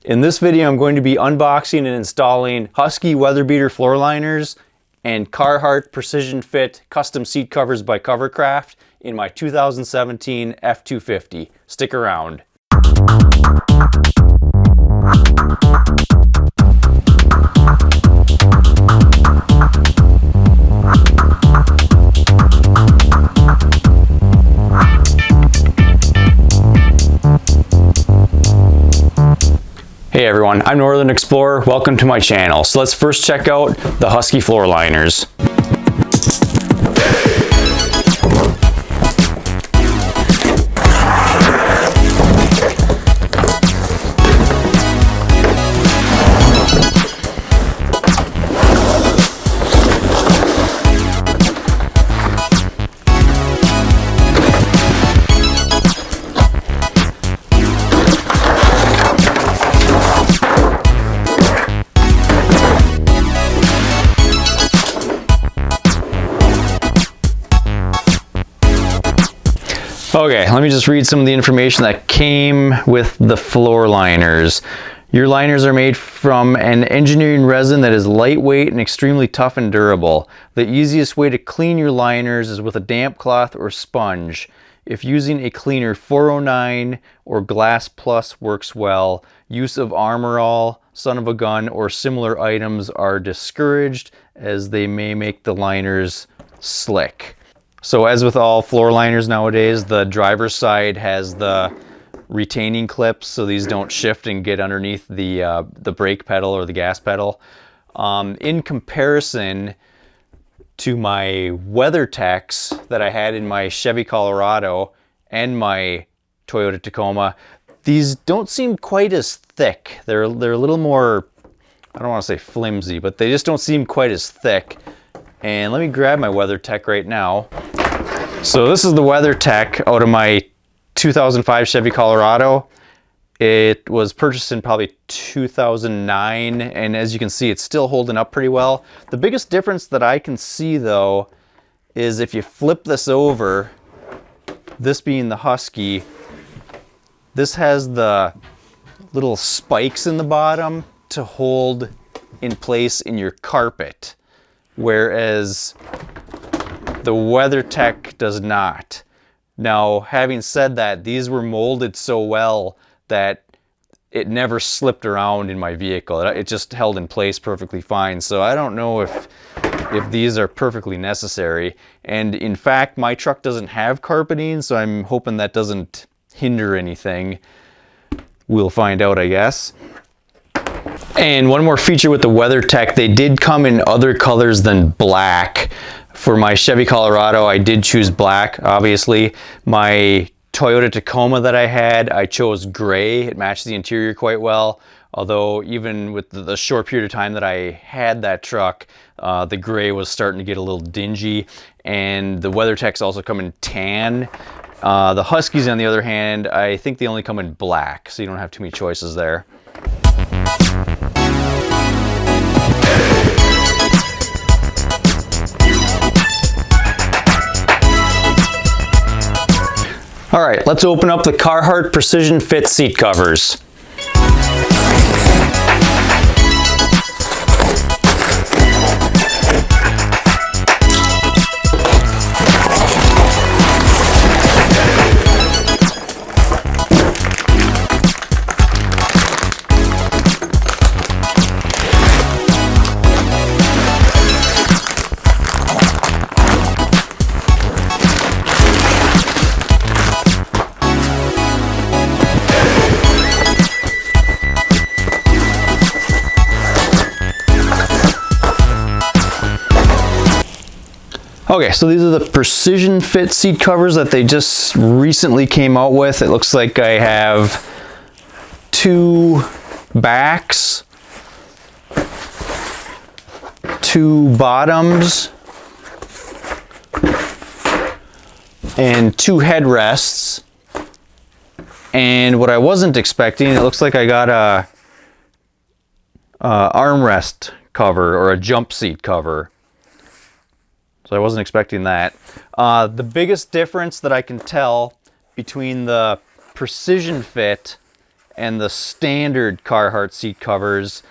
In this video, I'm going to be unboxing and installing Husky Weatherbeater floor liners and Carhartt Precision Fit custom seat covers by Covercraft in my 2017 F250. Stick around. Hey everyone, I'm Northern Explorer. Welcome to my channel. So let's first check out the Husky floor liners. Okay, let me just read some of the information that came with the floor liners. Your liners are made from an engineering resin that is lightweight and extremely tough and durable. The easiest way to clean your liners is with a damp cloth or sponge. If using a cleaner, 409 or Glass Plus works well. Use of Armor All, Son of a Gun, or similar items are discouraged as they may make the liners slick. So as with all floor liners nowadays, the driver's side has the retaining clips so these don't shift and get underneath the brake pedal or the gas pedal. In comparison to my WeatherTechs that I had in my Chevy Colorado and my Toyota Tacoma, these don't seem quite as thick. They're a little more, I don't want to say flimsy, but they just don't seem quite as thick. And let me grab my WeatherTech right now. So this is the WeatherTech out of my 2005 Chevy Colorado. It was purchased in probably 2009, and as you can see, it's still holding up pretty well. The biggest difference that I can see though is if you flip this over, this being the Husky, this has the little spikes in the bottom to hold in place in your carpet, whereas the WeatherTech does not. Now, having said that, these were molded so well that it never slipped around in my vehicle. It just held in place perfectly fine. So I don't know if these are perfectly necessary. And in fact, my truck doesn't have carpeting, so I'm hoping that doesn't hinder anything. We'll find out, I guess. And one more feature with the WeatherTech, they did come in other colors than black. For my Chevy Colorado, I did choose black, obviously. My Toyota Tacoma that I had, I chose gray. It matched the interior quite well. Although even with the short period of time that I had that truck, the gray was starting to get a little dingy. And the WeatherTechs also come in tan. The Huskies, on the other hand, I think they only come in black, so you don't have too many choices there. All right, let's open up the Carhartt Precision Fit seat covers. Okay, so these are the Precision Fit seat covers that they just recently came out with. It looks like I have two backs, two bottoms, and two headrests. And what I wasn't expecting, it looks like I got a armrest cover or a jump seat cover. So I wasn't expecting that. The biggest difference that I can tell between the Precision Fit and the standard Carhartt seat covers.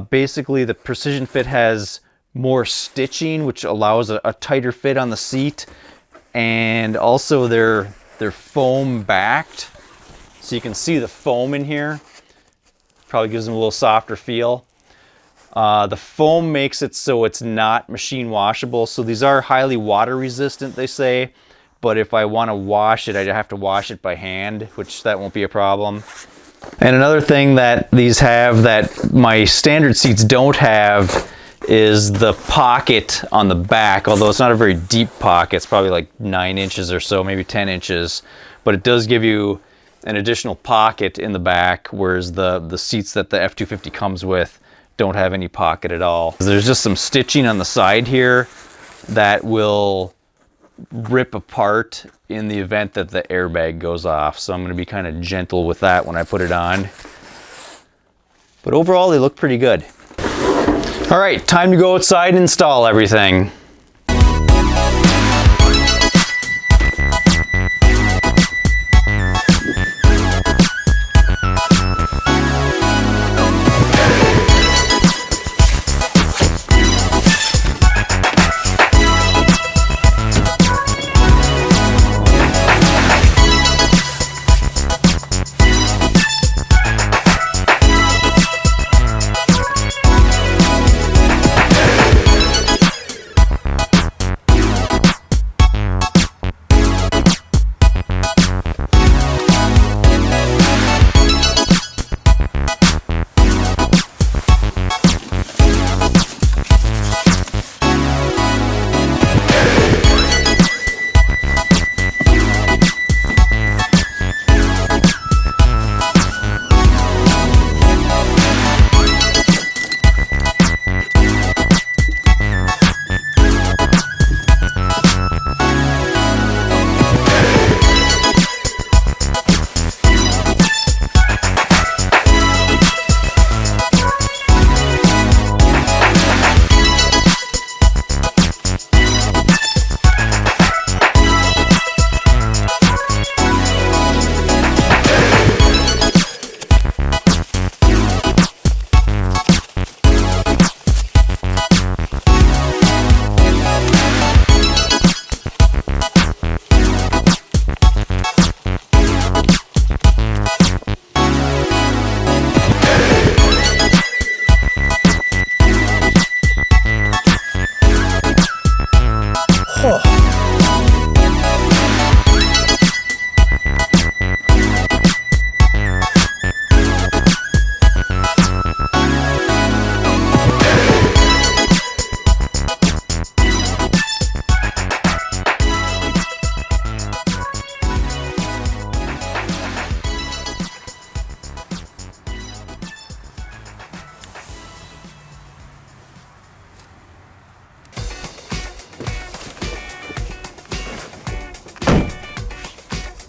Basically, the Precision Fit has more stitching, which allows a tighter fit on the seat, and also they're foam backed, so you can see the foam in here. Probably gives them a little softer feel. The foam makes it so it's not machine washable, so these are highly water resistant, they say, but if I want to wash it, I'd have to wash it by hand, which that won't be a problem. And another thing that these have that my standard seats don't have is the pocket on the back, although it's not a very deep pocket. It's probably like 9 inches or so, maybe 10 inches, but it does give you an additional pocket in the back, whereas the seats that the F250 comes with don't have any pocket at all. There's just some stitching on the side here that will rip apart in the event that the airbag goes off, so I'm going to be kind of gentle with that when I put it on. But overall, they look pretty good. All right, time to go outside and install everything.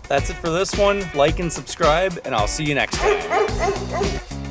That's it for this one. Like and subscribe, and I'll see you next time.